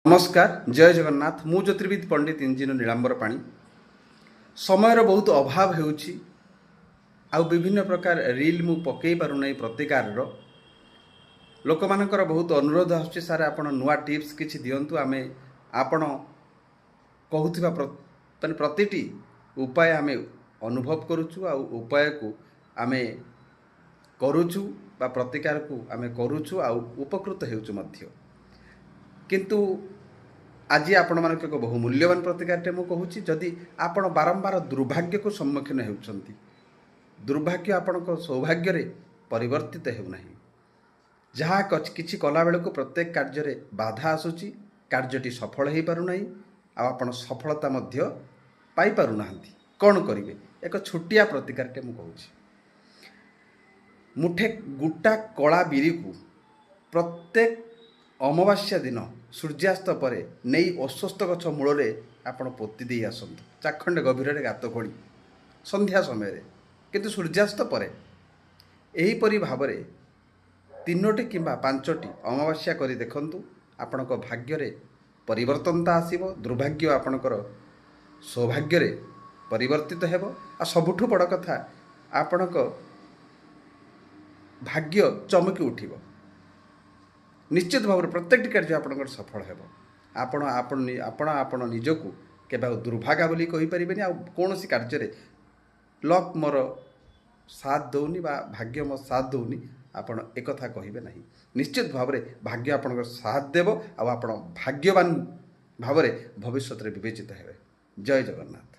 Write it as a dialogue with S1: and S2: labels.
S1: नमस्कार जय जगन्नाथ मु ज्योतिर्विद पंडित इंजीनियर नीलांबर पाणी समयर बहुत अभाव होउछि आ विभिन्न प्रकार रील मु पकई पारुना प्रतिकार लोक मानकर बहुत अनुरोध आसुछि सार आपण नुआ टिप्स किछि दियंतु आमे आपण कहूथिबा माने प्रतिटी उपाय आमे अनुभव करूछु आ उपाय को आमे करूछु बा प्रतिकार को आमे करूछु आ उपकृत हेउछु मध्य किंतु आज आपण मानक एक बहु मूल्यवान प्रतिकारटे मु कहूँ जदि आपण बारंबार दुर्भाग्य को सम्मुखीन होउछंती दुर्भाग्य आपण सौभाग्य रे परिवर्तित हेउना जहाँ किछि कला बेल को प्रत्येक कार्य रे बाधा आसुची कार्यटी सफल हो पारु नाही आपण सफलता मध्य पाई पारु नाहंती कौन करिवे एक छोटिया प्रतिकारटे मु कहूँ मुठे गुटा कला बिरी को प्रत्येक अमावास्या दिन सूर्यास्त पर नहीं अस्वस्थ गछ मूल आपण पोती दे आसतु चाखंडे गभीर गात खोली संध्या समय किंतु सूर्यास्त पर एहीपरि भाव में 3टी किंबा 5टी अमावास्या करी देखंतु आपणक भाग्य रे परिवर्तनता आसीबो दुर्भाग्य आपणकर सौभाग्य रे परिवर्तित हेबो आ सबुठु बड़ कथा आपणक भाग्य चमकी उठिबो निश्चित भाव में प्रत्येक कार्य आपंकर सफल हो आपण निजक के दुर्भागा बोली कहीपर आ कौन कार्य लक मोर साथ दौनी बा भाग्य मो साथ दौनी आपण एक कहे ना निश्चित भाव में भाग्य आपंकर साथ देव आप भाग्यवान भाव में भविष्य में विवेचित हे। जय जगन्नाथ।